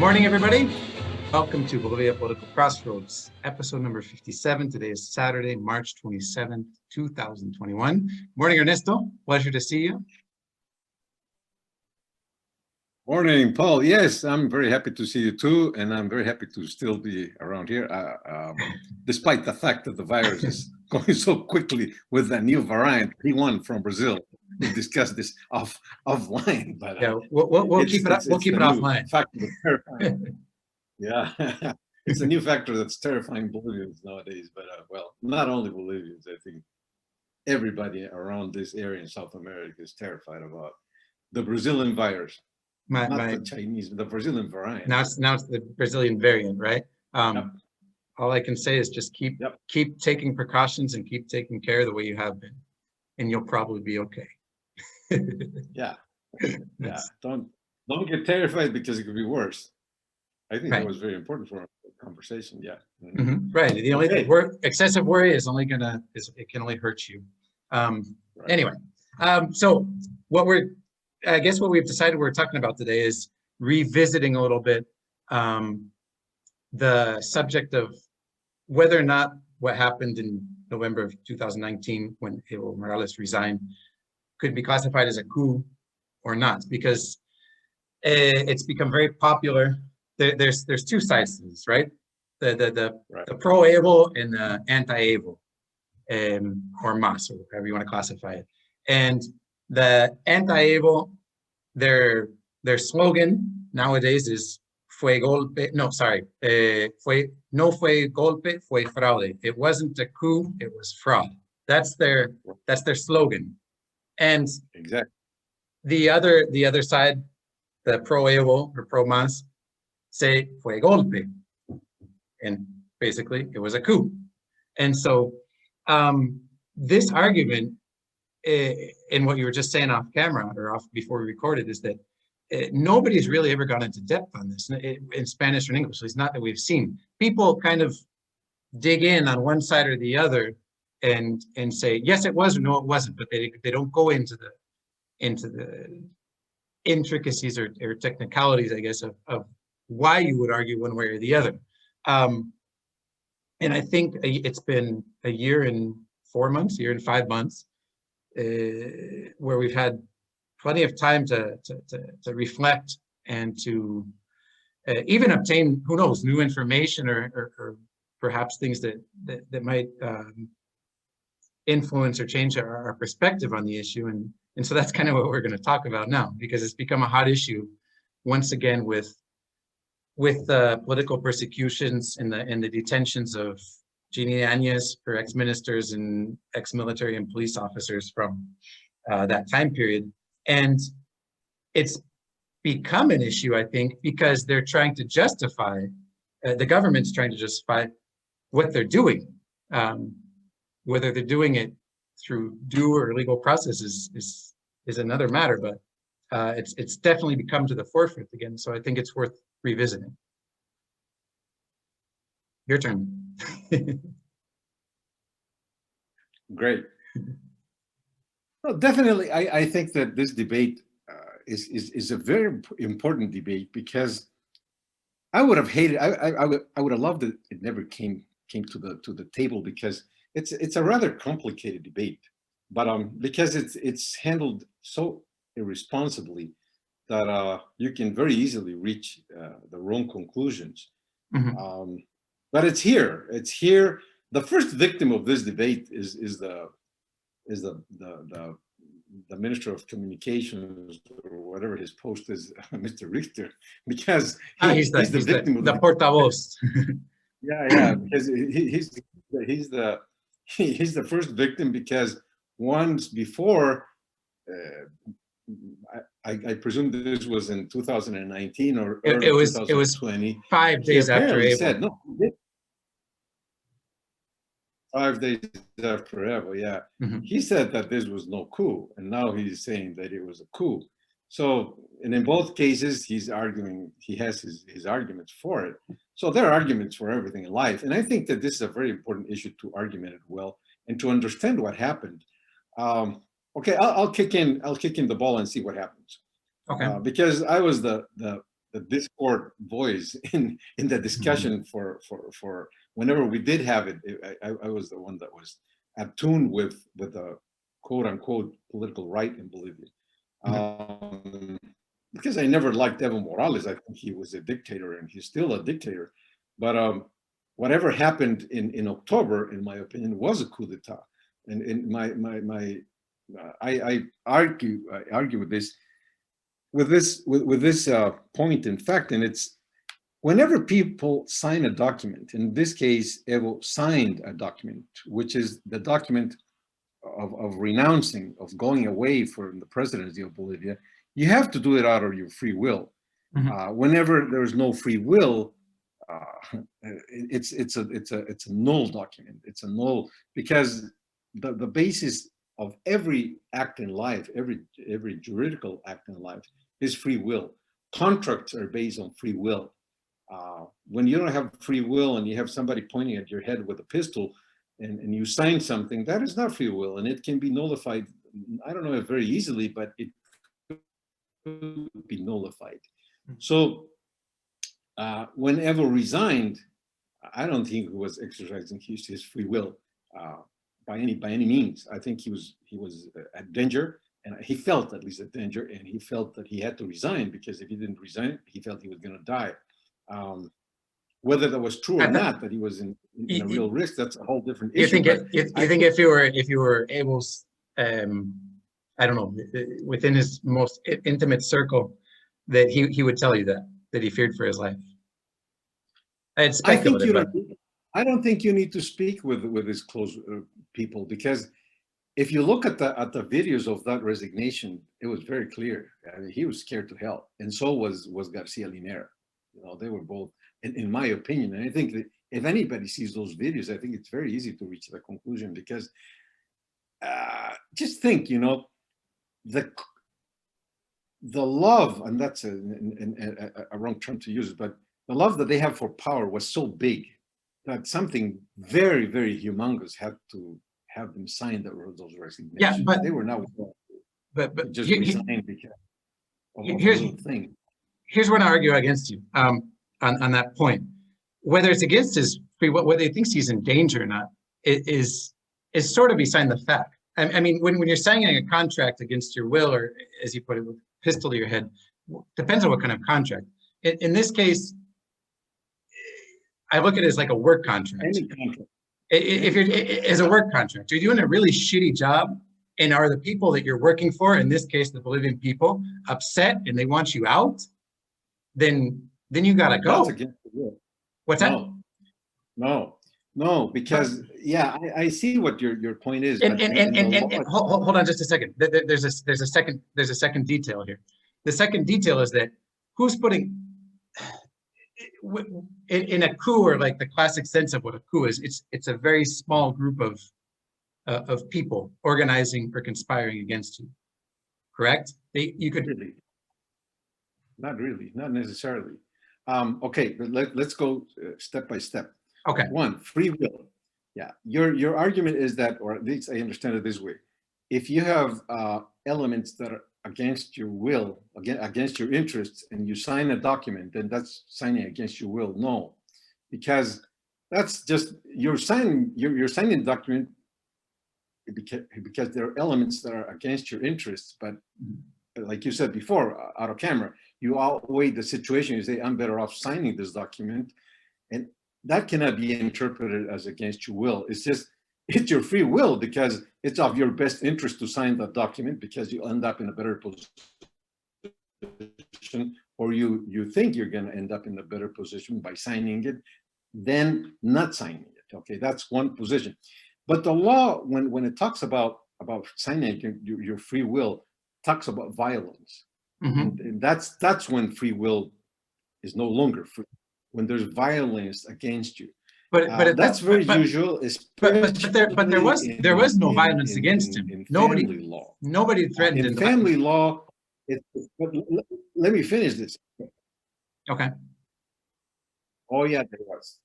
morning, everybody. Welcome to Bolivia Political Crossroads, episode number 57. Today is Saturday, March 27th, 2021. Morning, Ernesto. Pleasure to see you. Morning, Paul. Yes, I'm very happy to see you too, and I'm very happy to still be around here, despite the fact that the virus is going so quickly with the new variant, P1 from Brazil. We'll discuss this offline, but yeah, we'll keep it up. We'll keep it offline. Factor that's terrifying. Yeah, it's a new factor that's terrifying Bolivians nowadays. But well, not only Bolivians, I think everybody around this area in South America is terrified about the Brazilian virus. Not the Chinese, the Brazilian variant. Now it's the Brazilian variant, right? Yep. All I can say is just keep taking precautions and keep taking care the way you have been, and you'll probably be okay. Yeah. Don't get terrified because it could be worse. I think that was very important for our conversation. Yeah. Right. The only thing, excessive worry is only it can only hurt you. Anyway, so I guess what we've decided we're talking about today is revisiting a little bit the subject of whether or not what happened in November of 2019 when Evo Morales resigned could be classified as a coup or not, because it's become very popular. There's two sides to this, right? The pro-Evo and the anti-Evo, or MAS, or however you want to classify it. And the anti-Evo, their slogan nowadays is "Fue golpe." No, sorry, no fue golpe, fue fraude. It wasn't a coup, it was fraud. That's their slogan. And exactly the other side, the pro-Evo or pro-MAS, say "Fue golpe," and basically it was a coup. And so this argument, in what you were just saying off camera or off before we recorded, is that nobody's really ever gone into depth on this in Spanish or in English. It's not that we've seen. People kind of dig in on one side or the other and say yes it was or no it wasn't, but they don't go into the intricacies or technicalities, I guess, of why you would argue one way or the other. And I think it's been a year and 4 months, year and 5 months, where we've had plenty of time to reflect and to even obtain, who knows, new information or perhaps things that might influence or change our perspective on the issue. And so that's kind of what we're going to talk about now, because it's become a hot issue once again with political persecutions and the detentions of Jeanine Añez, her ex-ministers and ex-military and police officers from that time period. And it's become an issue, I think, because they're trying to justify, the government's trying to justify what they're doing. Whether they're doing it through due or legal processes is another matter, but it's definitely become to the forefront again. So I think it's worth revisiting. Your turn. Great. Well, definitely, I think that this debate is a very important debate, because I would have hated, I would have loved that it never came to the table, because it's a rather complicated debate, but because it's handled so irresponsibly that you can very easily reach the wrong conclusions. But it's here. The first victim of this debate is the Minister of Communications, or whatever his post is, Mr. Richter, because he's the victim of the portavoz. Yeah, because he's the first victim, because once before, I presume this was in 2019 or early 2020. It was 5 days after Evo. Said, no, 5 days after Evo, yeah. He said that this was no coup, and now he's saying that it was a coup. So, and in both cases, he's arguing, he has his arguments for it. So there are arguments for everything in life. And I think that this is a very important issue to argument it well and to understand what happened. Okay, I'll kick in the ball and see what happens. Okay. Because I was the the discord voice in the discussion for whenever we did have it. I was the one that was attuned with the quote unquote political right in Bolivia. Because I never liked Evo Morales. I think he was a dictator and he's still a dictator. But whatever happened in October, in my opinion, was a coup d'etat. And in I argue with this point, in fact, and it's whenever people sign a document. In this case, Evo signed a document, which is the document of renouncing, of going away from the presidency of Bolivia. You have to do it out of your free will. Whenever there's no free will, it's a null document. It's a null, because the basis of every act in life, every juridical act in life, is free will. Contracts are based on free will. When you don't have free will and you have somebody pointing at your head with a pistol, and you sign something, that is not free will, and it can be nullified. I don't know if very easily, but it could be nullified. So when Evo resigned, I don't think he was exercising his free will by any means. I think he was at danger, and he felt at least at danger, and he felt that he had to resign, because if he didn't resign, he felt he was going to die. Whether that was true or not, that he was in a real risk, that's a whole different issue. You think if you were able, I don't know, within his most intimate circle, that he would tell you that he feared for his life? It's speculative. I don't think you need to speak with his close people, because if you look at the videos of that resignation, it was very clear. I mean, he was scared to hell, and so was Garcia Linera. You know, they were both, in my opinion. And I think that if anybody sees those videos, I think it's very easy to reach the conclusion, because just think, you know, the love, and that's a wrong term to use, but the love that they have for power was so big that something very, very humongous had to have them sign those resignations. Yeah, but they were not. But just resigned because of a little thing. Here's what I argue against you on that point. Whether it's against his free will, whether he thinks he's in danger or not, is sort of beside the fact. I mean, when you're signing a contract against your will, or as you put it, with a pistol to your head, depends on what kind of contract. In this case, I look at it as like a work contract. Any contract. If you're as a work contract, you're doing a really shitty job, and are the people that you're working for, in this case the Bolivian people, upset and they want you out, then you gotta go. That's against the will. What's that? No, because yeah, I see what your point is. And hold on just a second. There's a second detail here. The second detail is that who's putting in a coup, or like the classic sense of what a coup is, it's a very small group of people organizing or conspiring against you. Correct? You could really. Not necessarily. Okay, but let's go step by step. Okay. One, free will. Yeah, your argument is that, or at least I understand it this way: if you have elements that are against your will, against your interests, and you sign a document, then that's signing against your will. No, because that's just you're signing a document because there are elements that are against your interests. But like you said before, out of camera, you outweigh the situation. You say, I'm better off signing this document, and that cannot be interpreted as against your will. It's your free will, because it's of your best interest to sign that document, because you end up in a better position, or you think you're going to end up in a better position by signing it than not signing it. Okay, that's one position. But the law, when it talks about signing your free will, talks about violence. And that's when free will is no longer free, when there's violence against you. But that's very usual. But there was no violence against him. In family law. Nobody threatened in family law. But let me finish this. Okay. Oh yeah, there was.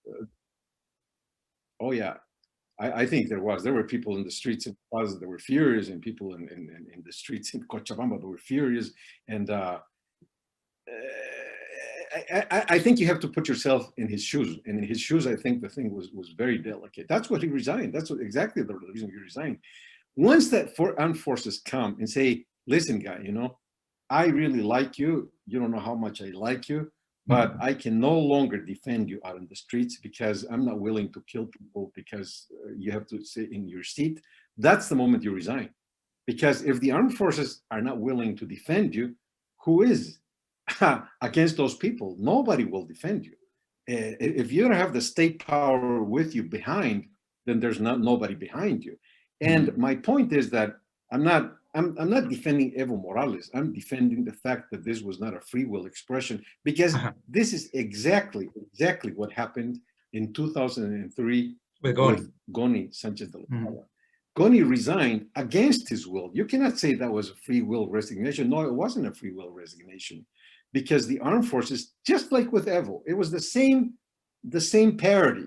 Oh yeah, I think there was. There were people in the streets in Plaza that were furious, and people in the streets in Cochabamba that were furious, and I think you have to put yourself in his shoes. And in his shoes, I think the thing was very delicate. That's what he resigned. That's exactly the reason he resigned. Once that armed forces come and say, listen, guy, you know, I really like you. You don't know how much I like you, but I can no longer defend you out in the streets because I'm not willing to kill people because you have to sit in your seat. That's the moment you resign. Because if the armed forces are not willing to defend you, who is against those people? Nobody will defend you. If you don't have the state power with you behind, then there's nobody behind you. And my point is that I'm not defending Evo Morales. I'm defending the fact that this was not a free will expression, because this is exactly what happened in 2003 with Goni Sanchez de Lozada. Goni resigned against his will. You cannot say that was a free will resignation. No, it wasn't a free will resignation, because the armed forces, just like with Evo, it was the same parody.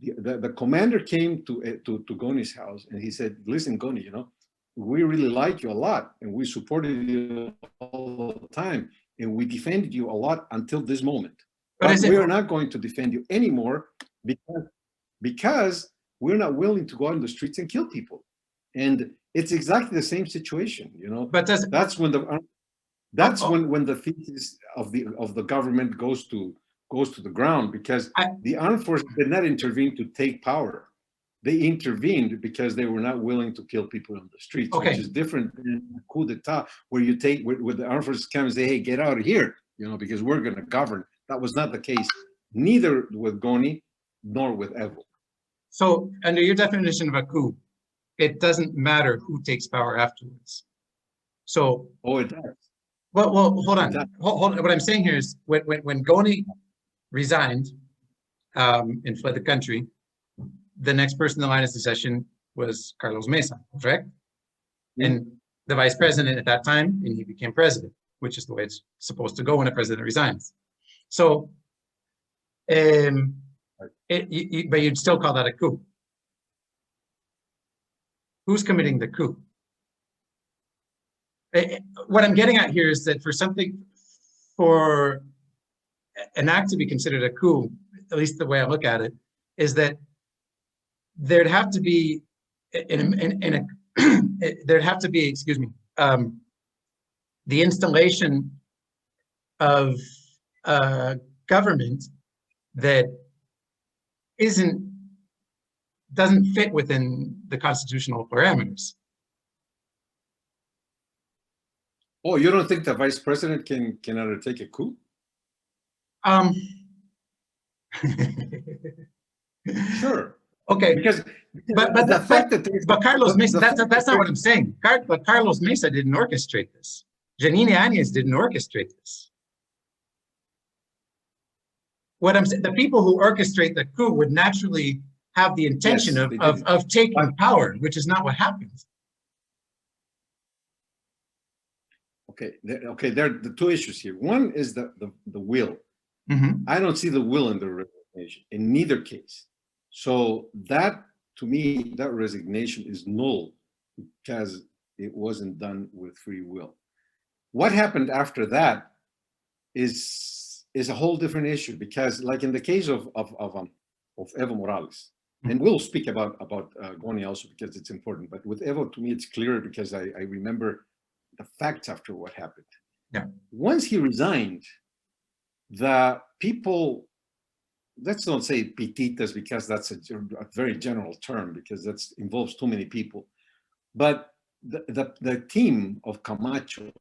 The commander came to Goni's house and he said, listen, Goni, you know, we really like you a lot and we supported you all the time and we defended you a lot until this moment. But we are not going to defend you anymore because we're not willing to go out in the streets and kill people. And it's exactly the same situation, you know. But that's when when the thesis of the government goes to the ground, because the armed forces did not intervene to take power. They intervened because they were not willing to kill people on the streets, which is different than a coup d'etat, where you take where the armed forces come and say, hey, get out of here, you know, because we're going to govern. That was not the case, neither with Goni nor with Evo. So under your definition of a coup, it doesn't matter who takes power afterwards. So it does. Well, hold on. Hold. What I'm saying here is when Goni resigned and fled the country, the next person in the line of succession was Carlos Mesa, correct? And the vice president at that time, and he became president, which is the way it's supposed to go when a president resigns. So, but you'd still call that a coup. Who's committing the coup? What I'm getting at here is that for an act to be considered a coup, at least the way I look at it, is that there'd have to be the installation of a government that doesn't fit within the constitutional parameters. Oh, you don't think the vice president can undertake a coup? Sure. Okay. But the fact that Carlos Mesa, that's not what I'm saying. But Carlos Mesa didn't orchestrate this. Jeanine Añez didn't orchestrate this. What I'm saying, the people who orchestrate the coup would naturally have the intention of taking power, which is not what happens. Okay, there are the two issues here. One is the will. I don't see the will in the resignation in neither case. So that, to me, that resignation is null because it wasn't done with free will. What happened after that is a whole different issue, because like in the case of Evo Morales, and we'll speak about Goni also because it's important, but with Evo, to me, it's clearer because I remember the facts after what happened. Yeah. Once he resigned, the people, let's not say pititas because that's a very general term because that involves too many people, but the team of Camacho,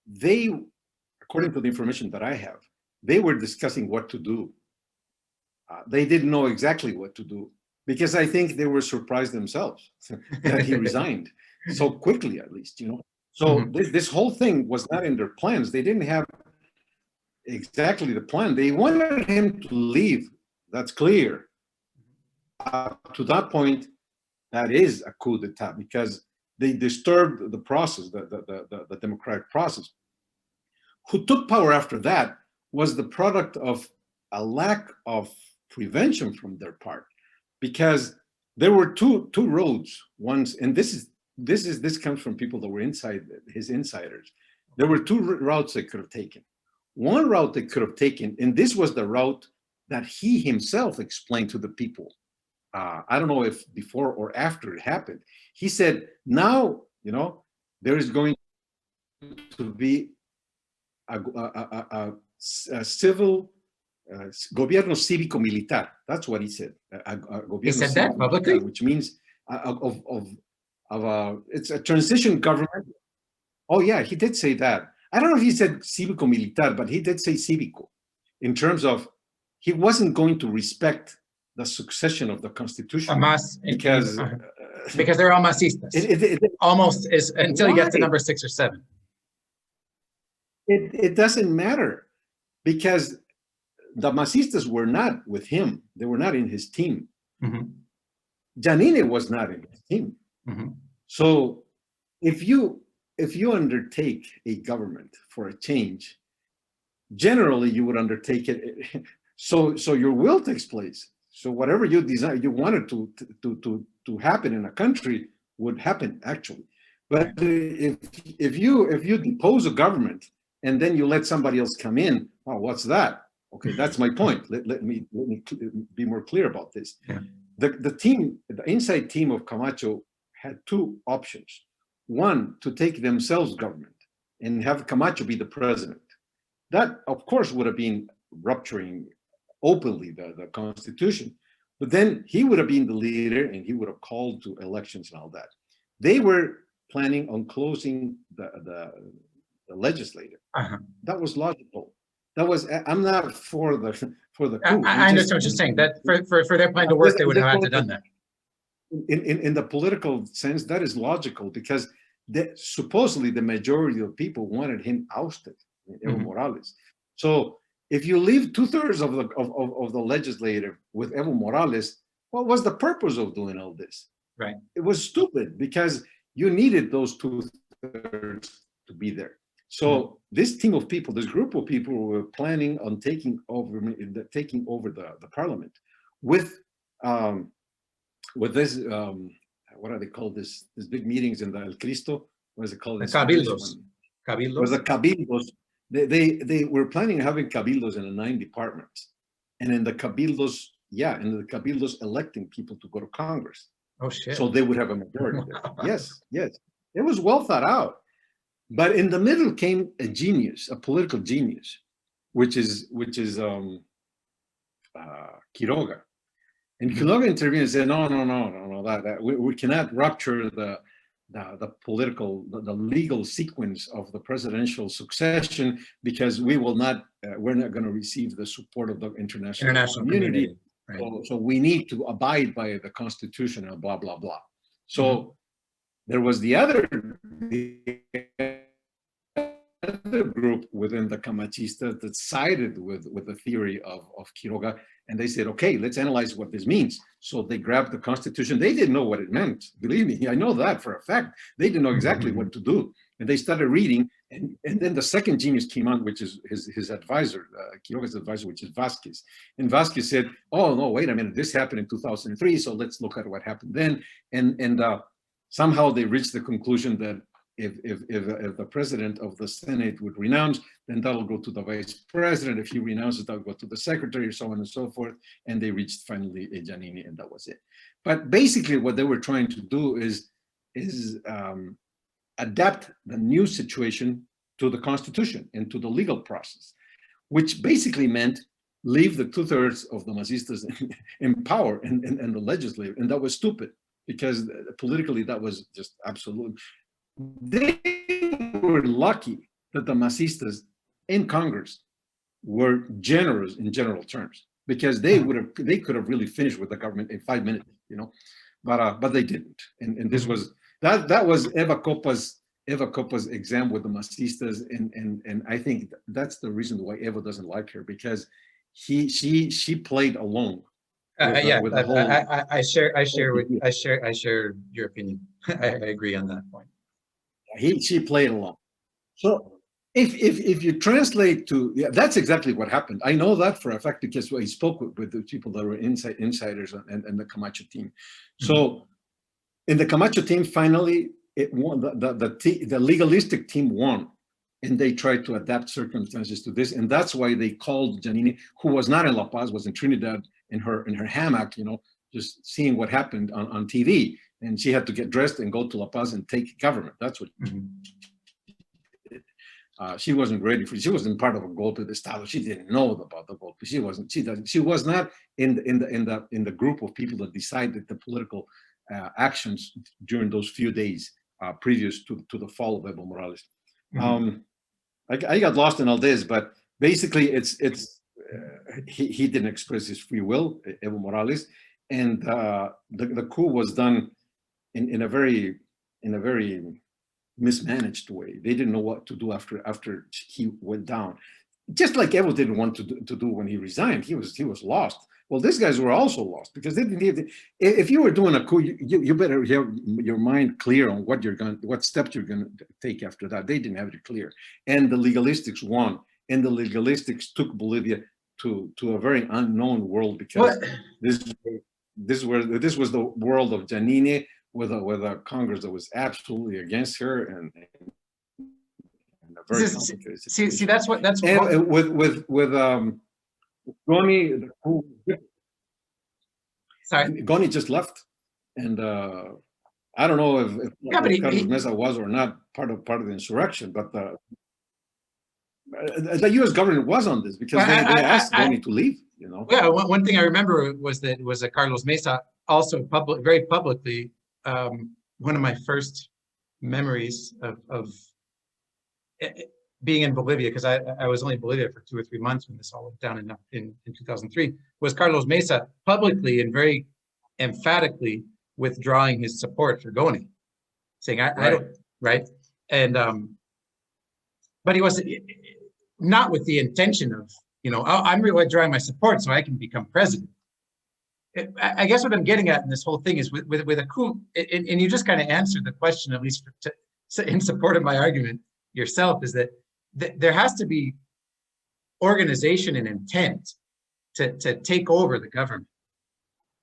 they, according to the information that I have, they were discussing what to do. They didn't know exactly what to do because I think they were surprised themselves that he resigned so quickly, at least, you know. So this whole thing was not in their plans. They didn't have exactly the plan. They wanted him to leave. That's clear. To that point, that is a coup d'etat because they disturbed the process, the democratic process. Who took power after that was the product of a lack of prevention from their part, because there were two roads. Once, and this comes from people that were inside his insiders. There were two routes they could have taken. One route they could have taken, and this was the route that he himself explained to the people. I don't know if before or after it happened. He said, now, there is going to be a civil gobierno cívico-militar. That's what he said. He said that publicly? Which means it's a transition government. Oh yeah, he did say that. I don't know if he said cívico-militar, but he did say cívico, in terms of he wasn't going to respect the succession of the constitution because they're all masistas. Almost is until you get to number 6 or 7. It doesn't matter, because the masistas were not with him. They were not in his team. Mm-hmm. Jeanine was not in his team. Mm-hmm. So if you undertake a government for a change, generally you would undertake it so your will takes place. So whatever you wanted to happen in a country would happen actually. But if you depose a government and then you let somebody else come in, oh, what's that? Okay, that's my point. Let me be more clear about this. Yeah. The inside team of Camacho had two options. One, to take themselves government and have Camacho be the president. That, of course, would have been rupturing openly the constitution. But then he would have been the leader and he would have called to elections and all that. They were planning on closing the legislature. Uh-huh. That was logical. That was, I'm not for the coup. I understand what you're saying. That for their plan to work, they would have had to done that. In the political sense, that is logical, because supposedly the majority of people wanted him ousted, Evo Morales. So if you leave 2/3 of the legislature with Evo Morales, what was the purpose of doing all this? Right. It was stupid, because you needed those 2/3 to be there. So this team of people, this group of people, were planning on taking over the parliament with this what are they called, this big meetings in the El Cristo? What is it called? The cabildos. Cabildos. Was the cabildos. They were planning on having cabildos in the 9 departments, and in the cabildos, electing people to go to Congress. Oh shit! So they would have a majority there. Yes, it was well thought out. But in the middle came a genius, a political genius, which is Quiroga. And Quiroga intervened and said, no, that we cannot rupture the political, the legal sequence of the presidential succession, because we're not going to receive the support of the international community. Right. So we need to abide by the Constitution and blah, blah, blah. So there was the other group within the Camachistas that sided with the theory of Quiroga, and they said, okay, let's analyze what this means. So they grabbed the Constitution. They didn't know what it meant. Believe me, I know that for a fact. They didn't know exactly what to do. And they started reading, and then the second genius came on, which is his advisor, Quiroga's advisor, which is Vasquez. And Vasquez said, oh, no, wait a minute, this happened in 2003, so let's look at what happened then. And somehow they reached the conclusion that if the president of the Senate would renounce, then that'll go to the vice president. If he renounces, that'll go to the secretary, so on and so forth. And they reached finally a Jeanine, and that was it. But basically what they were trying to do is adapt the new situation to the Constitution and to the legal process, which basically meant leave the 2/3 of the Masistas in power and the legislature. And that was stupid, because politically that was just absolute. They were lucky that the Masistas in Congress were generous in general terms, because they could have really finished with the government in 5 minutes, but they didn't. And this was that was Eva Copa's exam with the Masistas, and I think that's the reason why Eva doesn't like her, because she played along. I share your opinion. I agree on that point. She played along. So if you translate to, that's exactly what happened. I know that for a fact, because I spoke with the people that were insiders and the Camacho team. So in the Camacho team, finally, it won. The legalistic team won, and they tried to adapt circumstances to this, and that's why they called Jeanine, who was not in La Paz, was in Trinidad, in her hammock, just seeing what happened on TV, and she had to get dressed and go to La Paz and take government. That's what she wasn't ready for. She wasn't part of a golpe de Estado. She didn't know about the golpe. She wasn't. She was not in the group of people that decided the political actions during those few days previous to the fall of Evo Morales. I got lost in all this, but basically, he didn't express his free will, Evo Morales, and the coup was done in a very mismanaged way. They didn't know what to do after he went down. Just like Evo didn't want to do when he resigned. He was lost. Well, these guys were also lost because they didn't. If you were doing a coup, you better have your mind clear on what steps you're going to take after that. They didn't have it clear, and the legalistics won, and the legalistics took Bolivia to a very unknown world because this was the world of Jeanine with a Congress that was absolutely against her and a very complicated situation. See, that's what with Goni, sorry, Goni just left, and I don't know if Carlos Mesa was or not part of the insurrection, but the U.S. government was on this because they asked Goni to leave. Yeah, one thing I remember was that Carlos Mesa also very publicly. One of my first memories of being in Bolivia, because I was only in Bolivia for 2 or 3 months when this all went down in 2003, was Carlos Mesa publicly and very emphatically withdrawing his support for Goni, saying, I don't, right? And, but he was not with the intention of, I'm really withdrawing my support so I can become president. I guess what I'm getting at in this whole thing is with a coup, and you just kind of answered the question, at least in support of my argument yourself, is that there has to be organization and intent to take over the government,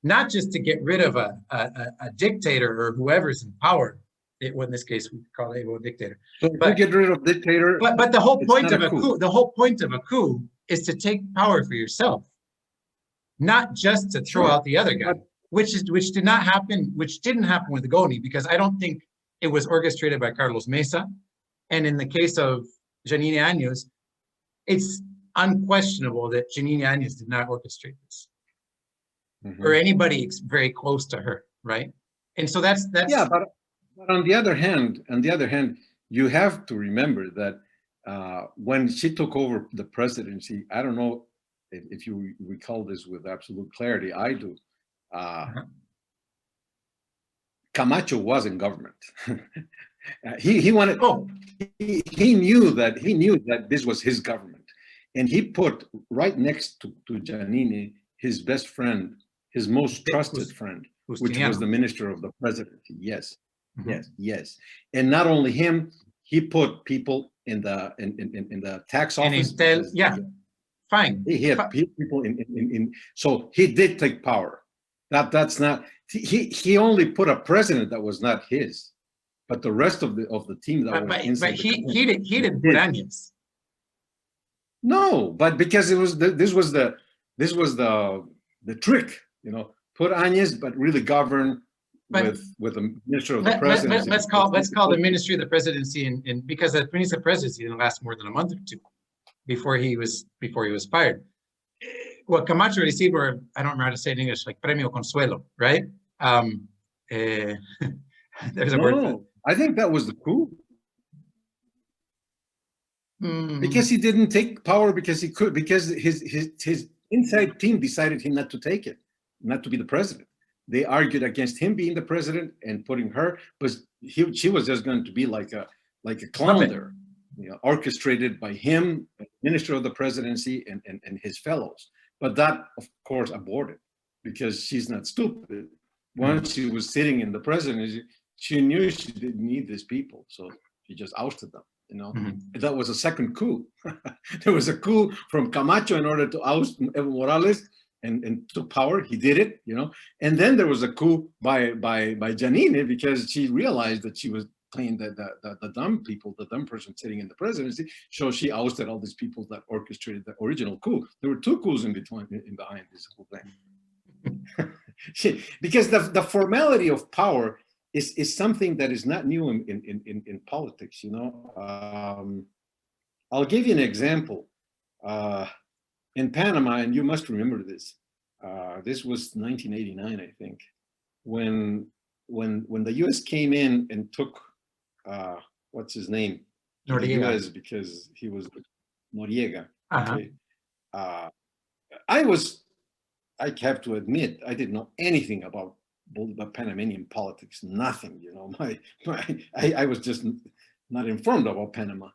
not just to get rid of a dictator or whoever's in power. In this case, we call Evo a dictator. So but get rid of dictator. But the whole point of a coup, the whole point of a coup is to take power for yourself, not just to throw out the other guy, which didn't happen with Goni, because I don't think it was orchestrated by Carlos Mesa. And in the case of Jeanine Añez, it's unquestionable that Jeanine Añez did not orchestrate this, or anybody very close to her, right? And so that's yeah. But on the other hand, you have to remember that when she took over the presidency, I don't know if you recall this with absolute clarity, I do. Camacho was in government. He wanted. He knew that this was his government, and he put right next to Jeanine his best friend, his most trusted friend, which was the minister of the presidency. Yes, yes. And not only him, he put people in the tax office. Fine. He had people in so he did take power. That's not he only put a president that was not his, but the rest of the team that was inside. But he didn't put Añez. No, but because this was the trick, put Añez, but really govern with the minister of the presidency. Let's call the ministry of the presidency, and because the minister of the presidency didn't last more than a month or two before he was fired. What Camacho received were, I don't remember how to say it in English, like premio consuelo, right? There's a word. I think that was the coup. Because he didn't take power because he could, because his inside team decided him not to take it, not to be the president. They argued against him being the president and putting her, but she was just going to be like a clown there, orchestrated by him, minister of the presidency, and his fellows. But that, of course, aborted because she's not stupid. Once she was sitting in the presidency, she knew she didn't need these people, so she just ousted them. That was a second coup. There was a coup from Camacho in order to oust Evo Morales and took power. He did it, and then there was a coup by Jeanine because she realized that she was playing the dumb people, the dumb person sitting in the presidency. So she ousted all these people that orchestrated the original coup. There were two coups in behind this whole thing. Because the formality of power is something that is not new in politics. You know, I'll give you an example. In Panama, and you must remember this. This was 1989, I think, when the U.S. came in and took what's his name? To the Noriega. U.S. because he was Noriega. Uh-huh. Okay. I have to admit, I didn't know anything about Panamanian politics. Nothing, you know. I was just not informed about Panama,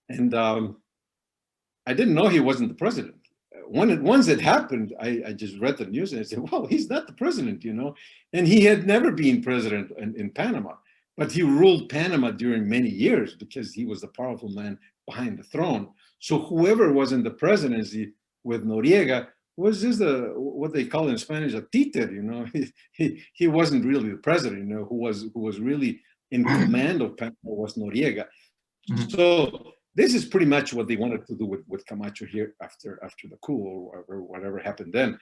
and I didn't know he wasn't the president. Once it happened, I just read the news and I said, "Well, he's not the president," you know. And he had never been president in Panama, but he ruled Panama during many years because he was the powerful man behind the throne. So whoever was in the presidency with Noriega was just what they call in Spanish a títer, you know. He wasn't really the president, you know. Who was really in command of Panama was Noriega. Mhm. So this is pretty much what they wanted to do with Camacho here after the coup or whatever happened then.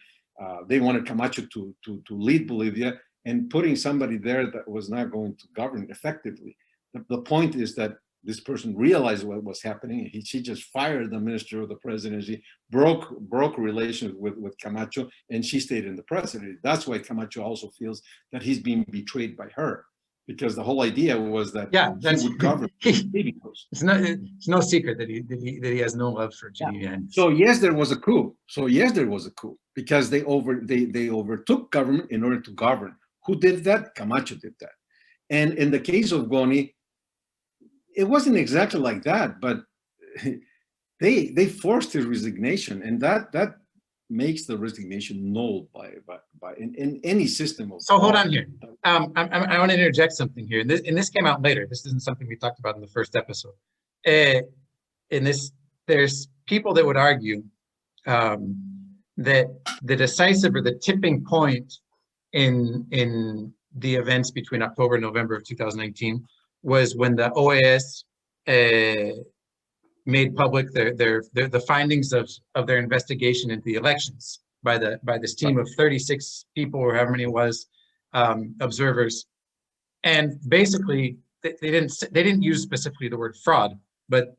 They wanted Camacho to lead Bolivia, and putting somebody there that was not going to govern effectively. The point is that this person realized what was happening. She just fired the minister of the presidency, broke relations with Camacho, and she stayed in the presidency. That's why Camacho also feels that he's being betrayed by her, because the whole idea was that he would govern. It's no secret that he has no love for Jeanine Añez. So yes, there was a coup. Because they overtook government in order to govern. Who did that? Camacho did that. And in the case of Goni, it wasn't exactly like that, but they forced his resignation, and that makes the resignation null by in any system of. So hold on here. I want to interject something here. And this came out later. This isn't something we talked about in the first episode. In this, there's people that would argue that the decisive or the tipping point in the events between October and November of 2019 was when the OAS made public the findings of their investigation into the elections by this team of 36 people or however many it was, observers. And basically they didn't use specifically the word fraud, but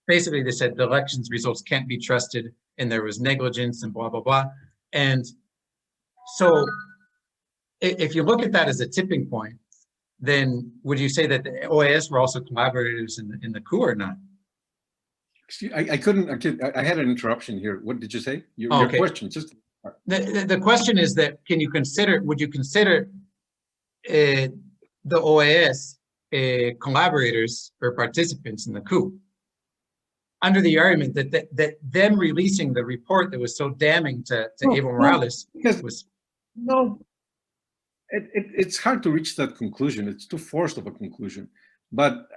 basically they said the elections results can't be trusted and there was negligence and blah blah blah. And so if you look at that as a tipping point, then would you say that the OAS were also collaborators in the coup or not? Excuse, I had an interruption here. What did you say? Your question, just. The question is that would you consider the OAS collaborators or participants in the coup? Under the argument that them releasing the report that was so damning to Evo Morales was. No, it's hard to reach that conclusion. It's too forced of a conclusion. But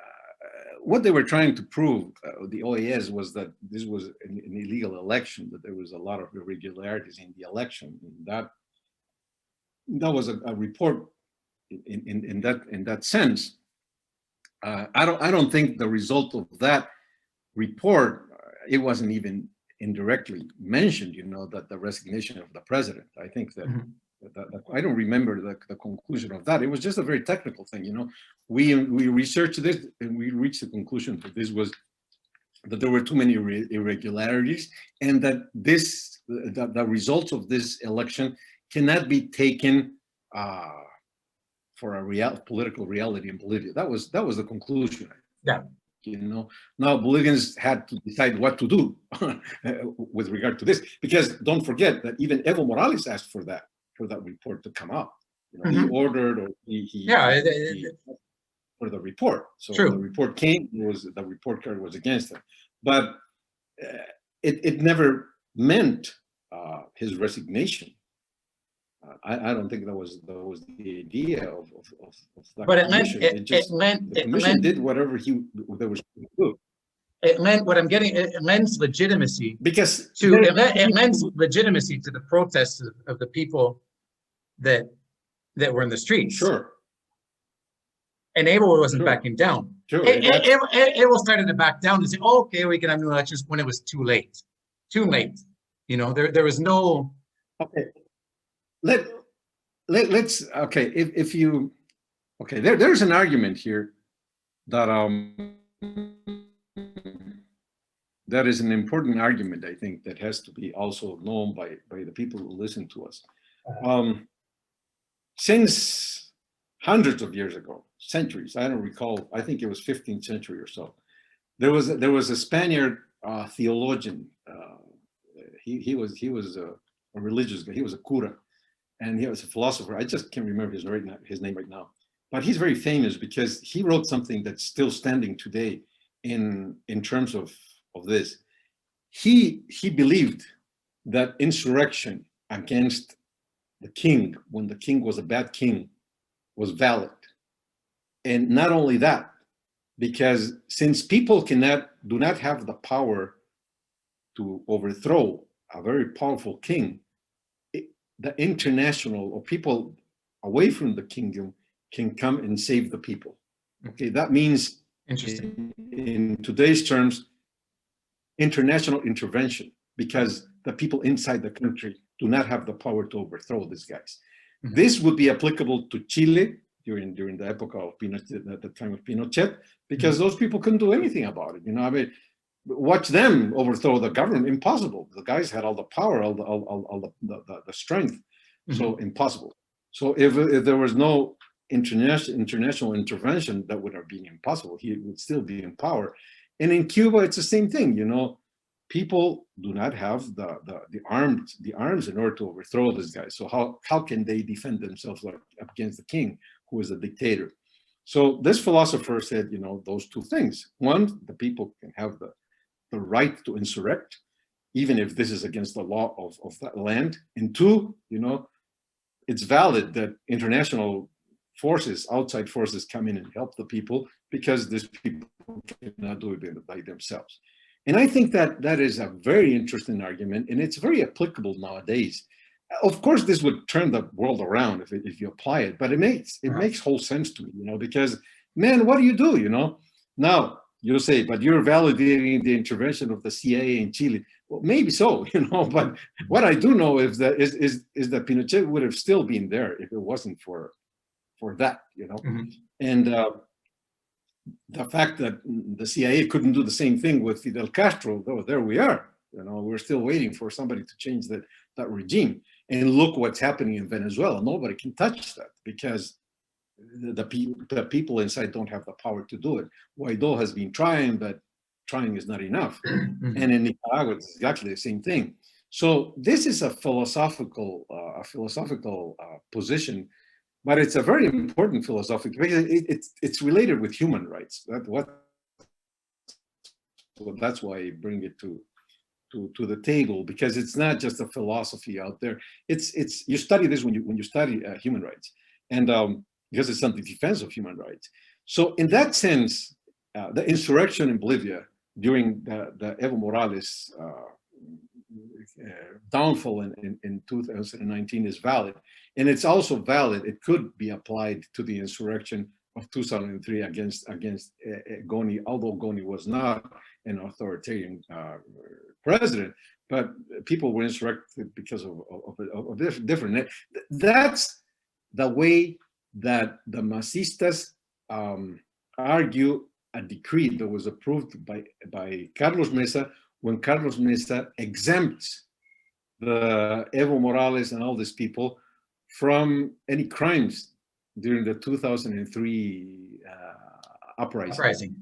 what they were trying to prove, the OAS, was that this was an illegal election, that there was a lot of irregularities in the election. And that was a report in that sense. I don't think the result of that report, it wasn't even indirectly mentioned, you know, that the resignation of the president. I think that, I don't remember the conclusion of that. It was just a very technical thing, you know. We researched this and we reached the conclusion that there were too many irregularities, and that the results of this election cannot be taken for a political reality in Bolivia. That was the conclusion. Yeah. You know, now Bolivians had to decide what to do with regard to this, because don't forget that even Evo Morales asked for that report to come out. You know, he ordered, or he for the report. So the report came. The report card was against him, but it never meant his resignation. I don't think that was the idea of that commission. The commission did whatever they were supposed to do. It lent what I'm getting. It lends legitimacy because it lends legitimacy to the protests of the people that were in the streets. Sure. And Evo wasn't Sure. backing down. Sure. Evo started to back down and say, oh, okay, we can have new elections when it was too late. Too late. You know, there was no. Okay. Let's okay. If you okay, there's an argument here that that is an important argument, I think, that has to be also known by the people who listen to us. Since hundreds of years ago, centuries, I don't recall, I think it was 15th century or so, there was a Spaniard theologian. He was a religious guy. He was a cura, and he was a philosopher. I just can't remember his name right now. But he's very famous because he wrote something that's still standing today in terms of this. He believed that insurrection against the king, when the king was a bad king, was valid. And not only that, because since people do not have the power to overthrow a very powerful king, the international or people away from the kingdom can come and save the people. Okay, that means, Interesting. In today's terms, international intervention, because the people inside the country do not have the power to overthrow these guys. Mm-hmm. This would be applicable to Chile during the epoch of Pinochet, at the time of Pinochet, because mm-hmm. those people couldn't do anything about it. You know, I mean, watch them overthrow the government. Impossible. The guys had all the power, all the strength. Mm-hmm. So impossible. So if there was no international intervention, that would have been impossible. He would still be in power. And in Cuba, it's the same thing. You know, people do not have the arms in order to overthrow this guy. So how can they defend themselves against the king, who is a dictator? So this philosopher said, you know, those two things. One, the people can have the right to insurrect, even if this is against the law of that land. And two, you know, it's valid that international forces, outside forces, come in and help the people, because these people cannot do it by themselves. And I think that is a very interesting argument, and it's very applicable nowadays. Of course, this would turn the world around if you apply it, but it makes whole sense to me, you know, because, man, what do? You know? Now, you'll say, but you're validating the intervention of the CIA in Chile. Well, maybe so, you know, but what I do know is that Pinochet would have still been there if it wasn't for that, you know. Mm-hmm. And the fact that the CIA couldn't do the same thing with Fidel Castro, though, there we are. You know, we're still waiting for somebody to change that regime. And look what's happening in Venezuela. Nobody can touch that because the people inside don't have the power to do it. Guaido has been trying, but trying is not enough. Mm-hmm. And in Nicaragua, it's exactly the same thing. So this is a philosophical position, but it's a very important philosophical, because it's related with human rights. That's why I bring it to the table, because it's not just a philosophy out there. It's you study this when you study human rights, and because it's something defense of human rights. So in that sense, the insurrection in Bolivia during the Evo Morales downfall in 2019 is valid, and it's also valid. It could be applied to the insurrection of 2003 against Goni, although Goni was not an authoritarian president, but people were insurrected because of different. That's the way that the Masistas argue a decree that was approved by Carlos Mesa, when Carlos Mesa exempts the Evo Morales and all these people from any crimes during the 2003 uprising.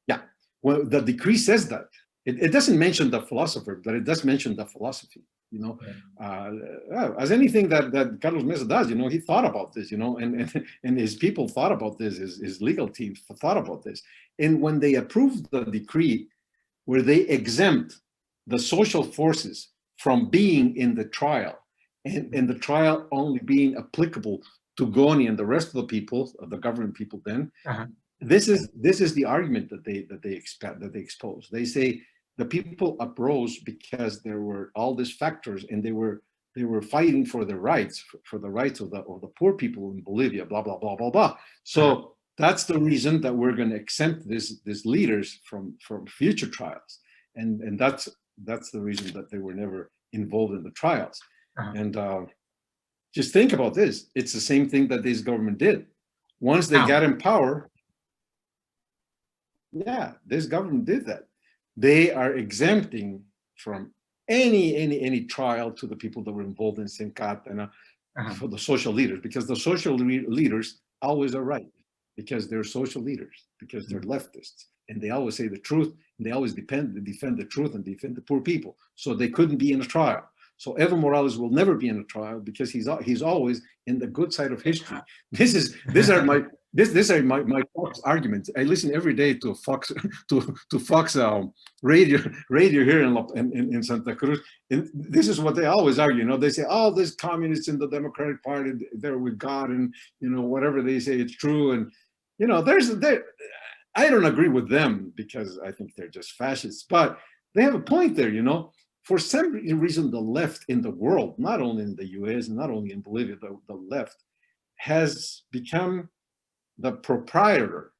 Yeah, well, the decree says that. It doesn't mention the philosopher, but it does mention the philosophy, you know. Okay. As anything that Carlos Mesa does, you know, he thought about this, you know, and his people thought about this, his legal team thought about this. And when they approved the decree where they exempt the social forces from being in the trial, and the trial only being applicable to Goni and the rest of the people, of the government people then, this is the argument that they expose. They say the people uprose because there were all these factors, and they were fighting for their rights, for the rights of the poor people in Bolivia, blah, blah, blah, blah, blah. So that's the reason that we're going to exempt these leaders from future trials. And that's the reason that they were never involved in the trials. And just think about this. It's the same thing that this government did. Once they got in power, yeah, this government did that. They are exempting from any trial to the people that were involved in Sencat and for the social leaders, because the social leaders always are right, because they're social leaders, because they're leftists, and they always say the truth, and they always defend the truth and defend the poor people. So they couldn't be in a trial. So Evo Morales will never be in a trial because he's always in the good side of history. These are my Fox arguments. I listen every day to Fox radio here in Santa Cruz. And this is what they always argue. You know, they say, "Oh, there's communists in the Democratic Party. They're with God, and you know whatever they say it's true." And you know, I don't agree with them because I think they're just fascists. But they have a point there. You know. For some reason, the left in the world, not only in the US, not only in Bolivia, the left has become the proprietor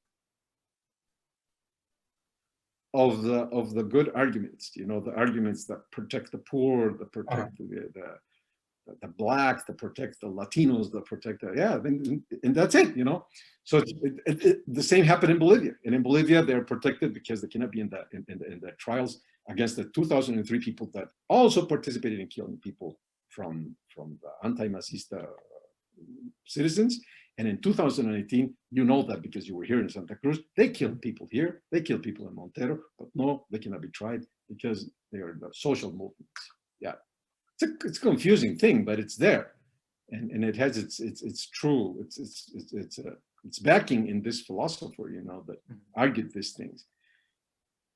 of the good arguments, you know, the arguments that protect the poor, that protect the blacks, that protect the Latinos, that protect and that's it, you know. So the same happened in Bolivia, and in Bolivia they're protected because they cannot be in the trials against the 2003 people that also participated in killing people from the anti-Masista citizens. And in 2018, you know that because you were here in Santa Cruz, they killed people here, they killed people in Montero, but no, they cannot be tried because they are the social movements. Yeah, it's a confusing thing, but it's there, and it has it's true. It's backing in this philosopher, you know, that argued these things.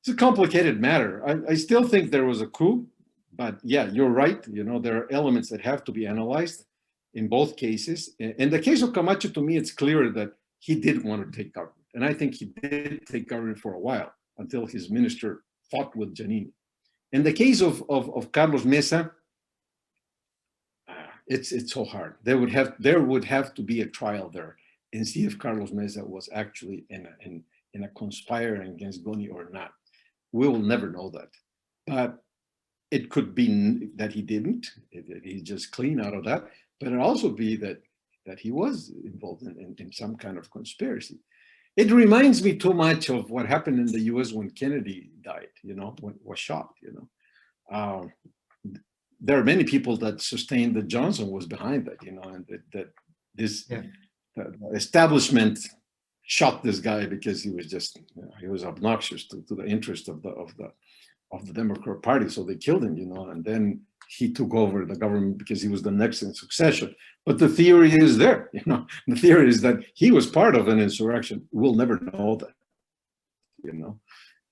It's a complicated matter. I still think there was a coup, but yeah, you're right. You know, there are elements that have to be analyzed in both cases. In the case of Camacho, to me, it's clear that he did want to take government. And I think he did take government for a while until his minister fought with Jeanine. In the case of Carlos Mesa, it's so hard. There would have to be a trial there and see if Carlos Mesa was actually in a conspiring against Goni or not. We will never know that, but it could be that he didn't. He's just clean out of that. But it also be that he was involved in some kind of conspiracy. It reminds me too much of what happened in the U.S. when Kennedy died. You know, when was shot. You know, there are many people that sustained that Johnson was behind that. You know, and that this the establishment shot this guy because he was just, you know, he was obnoxious to the interest of the Democrat Party, so they killed him, you know, and then he took over the government because he was the next in succession. But the theory is there, you know, the theory is that he was part of an insurrection. We'll never know that, you know.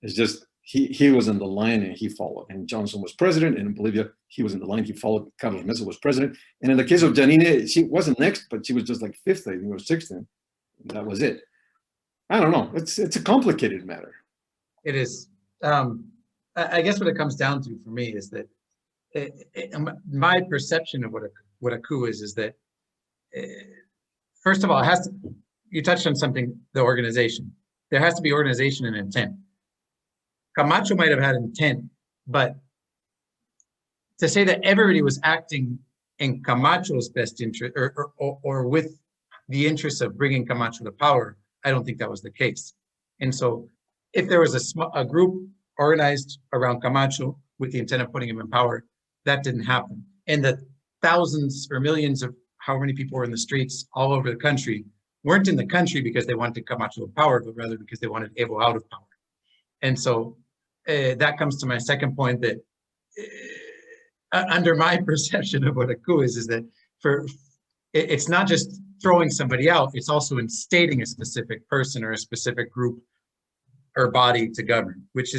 It's just he was in the line and he followed, and Johnson was president, and in Bolivia he was in the line, he followed. Carlos Mesa was president, and in the case of Jeanine, she wasn't next, but she was just like fifth, I think, or sixth, and that was it. I don't know. It's a complicated matter. It is. I guess what it comes down to for me is that my perception of what a coup is that first of all, it has to. You touched on something. The organization. There has to be organization and intent. Camacho might have had intent, but to say that everybody was acting in Camacho's best interest or with the interests of bringing Camacho to power, I don't think that was the case. And so if there was a group organized around Camacho with the intent of putting him in power, that didn't happen. And the thousands or millions of how many people were in the streets all over the country weren't in the country because they wanted Camacho in power, but rather because they wanted Evo out of power. And so that comes to my second point, that under my perception of what a coup is that it's not just throwing somebody out, it's also instating a specific person or a specific group or body to govern, which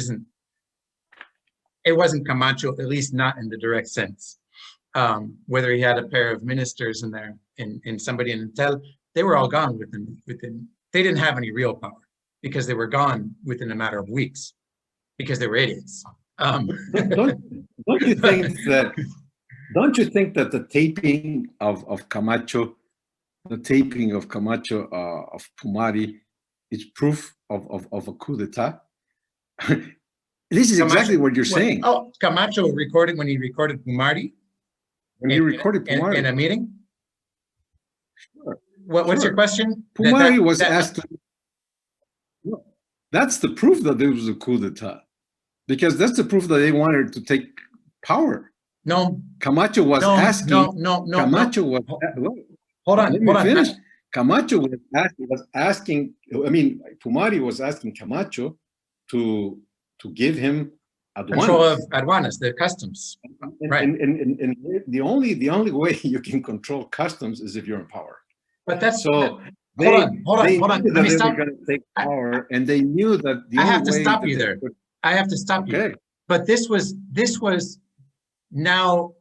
it wasn't Camacho, at least not in the direct sense. Whether he had a pair of ministers in there and somebody in Intel, they were all gone within, they didn't have any real power because they were gone within a matter of weeks because they were idiots. Don't you think that Don't you think that the taping of Camacho, of Pumari, is proof of a coup d'etat? This is exactly what you're saying. Oh, Camacho recorded when he recorded Pumardi When he recorded in Pumari. a meeting. Sure. What's your question? Pumari was asked. That's the proof that there was a coup d'etat, because that's the proof that they wanted to take power. No, Camacho was asking. No. Camacho was. Hold on. Let me finish. Camacho was asking. I mean, Pumari was asking Camacho to give him aduanas. Control of aduanas, the customs. Right. And the only way you can control customs is if you're in power. But that's so. Hold on. Let me stop. They were going to take power, and they knew that the only way. I have to stop you there. I have to stop you. But this was now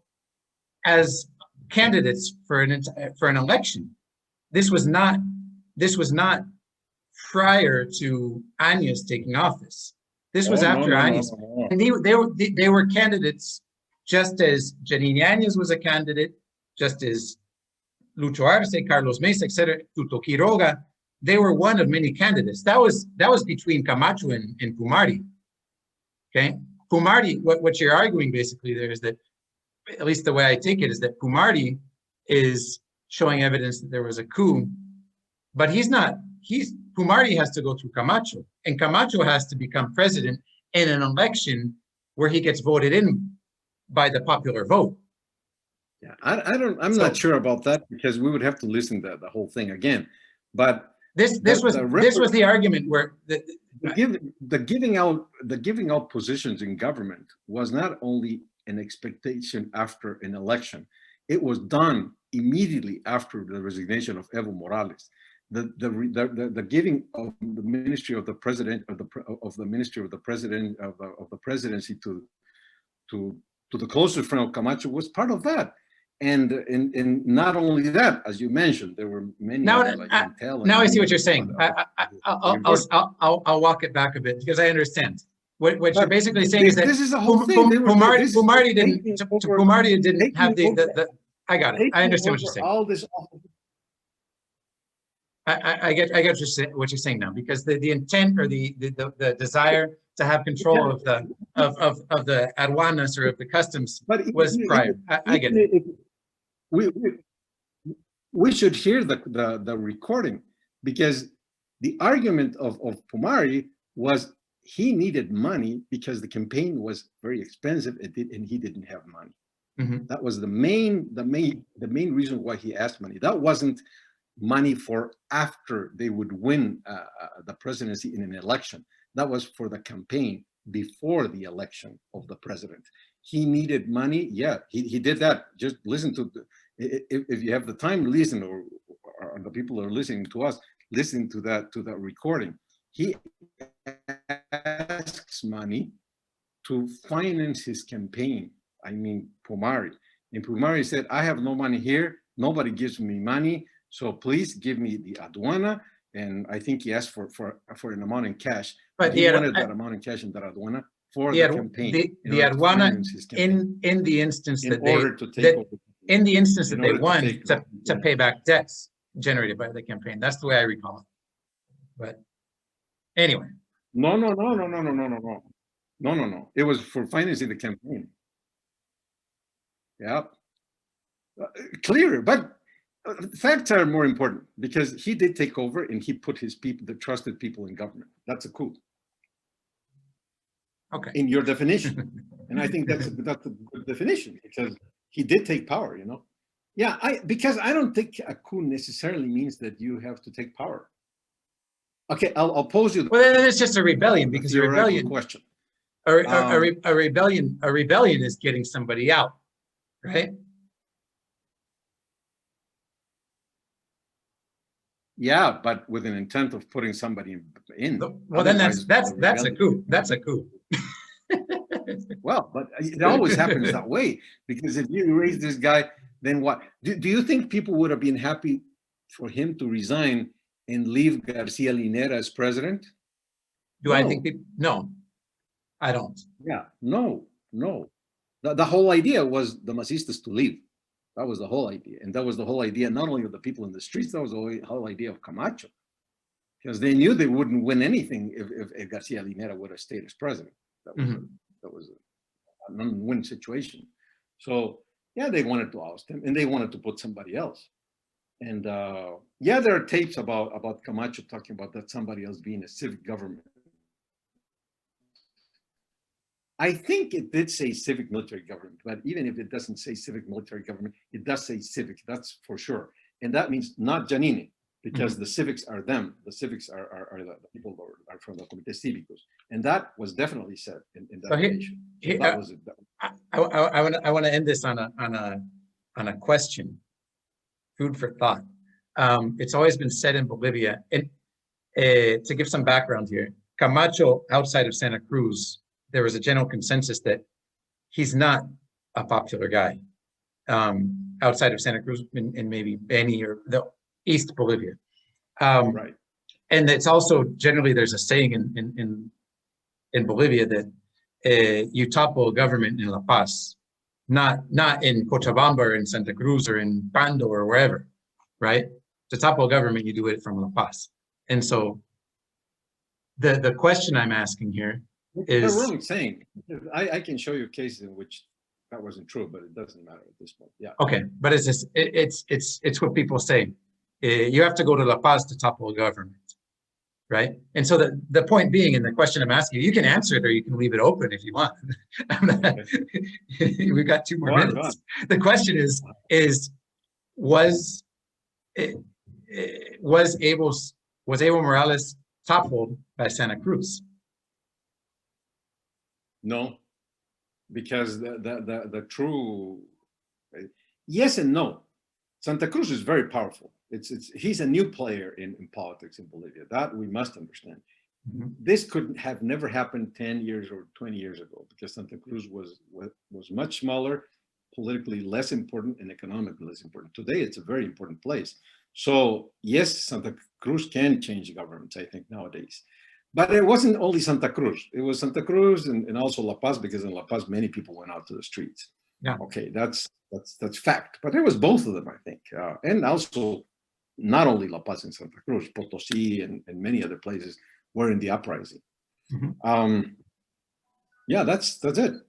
as candidates for an election. This was not prior to Añez taking office. This was after Añez. And they were candidates, just as Jeanine Añez was a candidate, just as Lucho Arce, Carlos Mesa, etc., Tuto Quiroga. They were one of many candidates. That was between Camacho and Pumardi. Okay, Pumardi. What you're arguing basically there is that, at least the way I take it, is that Pumardi is showing evidence that there was a coup, but he's not. Pumardi has to go through Camacho, and Camacho has to become president in an election where he gets voted in by the popular vote. Yeah, I'm not sure about that, because we would have to listen to the whole thing again. But this was the argument where the giving out positions in government was not only an expectation after an election. It was done immediately after the resignation of Evo Morales. The giving of the ministry of the president of the presidency to the closest friend of Camacho was part of that. And not only that, as you mentioned, there were many. Now I see what you're saying. I'll walk it back a bit, because I understand. What you're basically saying is that this is a whole thing. Pumardi didn't have the. I got it. I understand what you're saying. All this. I get what you're saying now, because the intent or the desire to have control of the aduanas or of the customs was prior. I get it. We should hear the recording, because the argument of Pumari was he needed money because the campaign was very expensive, and he didn't have money. Mm-hmm. That was the main reason why he asked money. That wasn't money for after they would win the presidency in an election. That was for the campaign before the election of the president. He needed money. Yeah, he did that. Just listen to if you have the time, listen, or the people who are listening to us, listen to that recording. He asks money to finance his campaign. I mean, Pumari. And Pumari said, I have no money here. Nobody gives me money. So please give me the aduana. And I think he asked for an amount in cash. But he wanted that amount in cash and that aduana for the campaign. The aduana in the instance that they won to pay back debts generated by the campaign. That's the way I recall it. But anyway. No. It was for financing the campaign. Yeah. Clear, but facts are more important, because he did take over and he put his people, the trusted people, in government. That's a coup. Okay. In your definition. And I think that's a good definition, because he did take power, you know. Yeah, because I don't think a coup necessarily means that you have to take power. Okay, I'll pose you. Well, then it's just a rebellion, because a rebellion question. A rebellion is getting somebody out, right? Yeah, but with an intent of putting somebody in. Well, then that's a coup. That's a coup. Well, but it always happens that way, because if you erase this guy, then what? Do you think people would have been happy for him to resign and leave Garcia Linera as president? I think people? No, I don't. Yeah, no. The whole idea was the Masistas to leave. That was the whole idea. And that was the whole idea, not only of the people in the streets, that was the whole idea of Camacho. Because they knew they wouldn't win anything if Garcia Linera would have stayed as president. That was a non-win situation. So yeah, they wanted to oust him, and they wanted to put somebody else. And yeah, there are tapes about Camacho talking about that somebody else being a civic government. I think it did say civic military government, but even if it doesn't say civic military government, it does say civic, that's for sure. And that means not Jeanine, because the civics are them. The civics are the people who are from the Comité Cívicos. And that was definitely said in that nation. I want to end this on a question, food for thought. It's always been said in Bolivia, and to give some background here, Camacho outside of Santa Cruz, there was a general consensus that he's not a popular guy outside of Santa Cruz and maybe Beni or the East Bolivia. Right. And it's also generally there's a saying in Bolivia that you topple a government in La Paz, not in Cochabamba or in Santa Cruz or in Pando or wherever, right? To topple a government, you do it from La Paz. And so the question I'm asking here is— They're wrong saying. I can show you cases in which that wasn't true, but it doesn't matter at this point. Yeah. Okay, but it's just, it's what people say. You have to go to La Paz to topple a government, right? And so the point being, and the question I'm asking you can answer it or you can leave it open if you want. We've got 2 more minutes. The question is was Evo Morales toppled by Santa Cruz? No, because the true yes and no. Santa Cruz is very powerful. He's a new player in politics in Bolivia. That we must understand. This could have never happened 10 years or 20 years ago because Santa Cruz was much smaller, politically less important, and economically less important. Today, it's a very important place. So yes, Santa Cruz can change governments, I think, nowadays. But it wasn't only Santa Cruz. It was Santa Cruz and also La Paz, because in La Paz, many people went out to the streets. Yeah. Okay, that's fact. But it was both of them, I think. And also, not only La Paz and Santa Cruz, Potosí and many other places were in the uprising. Yeah, that's it.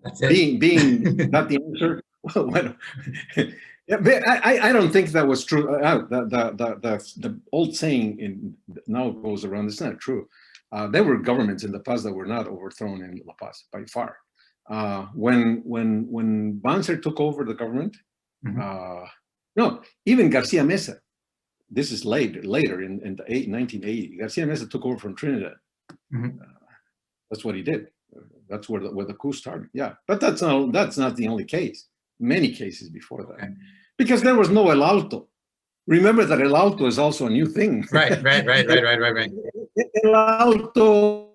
That's it. Being not the answer. Well, yeah, but I don't think that was true. The old saying now goes around. It's not true. There were governments in the past that were not overthrown in La Paz by far. When Banzer took over the government, no, even Garcia Mesa. This is later in the 1980. Garcia Mesa took over from Trinidad. That's what he did. That's where the coup started. Yeah, but that's not the only case. Many cases before that, because there was no El Alto. Remember that El Alto is also a new thing. Right. El Alto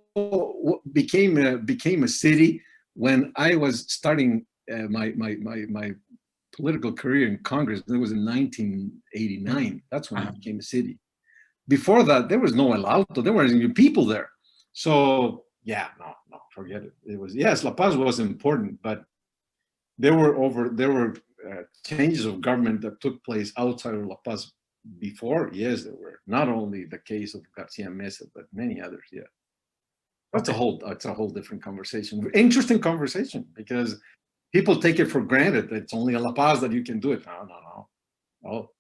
became a city when I was starting my political career in Congress. It was in 1989. That's when it became a city. Before that, there was no El Alto. There weren't even people there. So yeah, no, forget it. It was, yes, La Paz was important, but there were changes of government that took place outside of La Paz before. Yes, there were. Not only the case of Garcia Mesa, but many others. Yeah, that's a whole different conversation. Interesting conversation, because people take it for granted that it's only in La Paz that you can do it. No.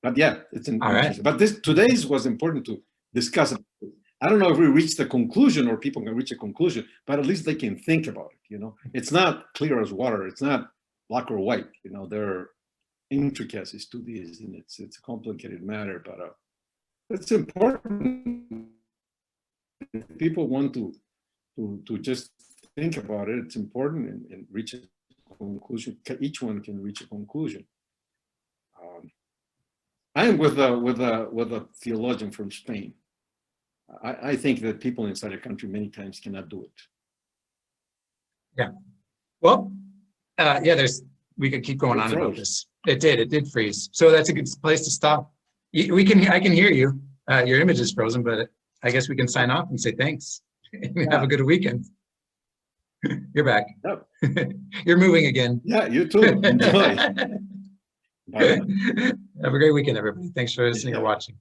But yeah, it's interesting. But today's was important to discuss it. I don't know if we reach the conclusion or people can reach a conclusion, but at least they can think about it. You know, it's not clear as water. It's not black or white. You know, there are intricacies to this, and it's a complicated matter. But it's important. If people want to just think about it, it's important and reach a conclusion. Each one can reach a conclusion. I am with a theologian from Spain. I think that people inside a country many times cannot do it. Yeah. Well, we could keep going on about this. It did freeze. So that's a good place to stop. I can hear you. Your image is frozen, but I guess we can sign off and say thanks. Have a good weekend. You're back. Yep. You're moving again. Yeah, you too. Enjoy. Bye. Have a great weekend, everybody. Thanks for listening or watching.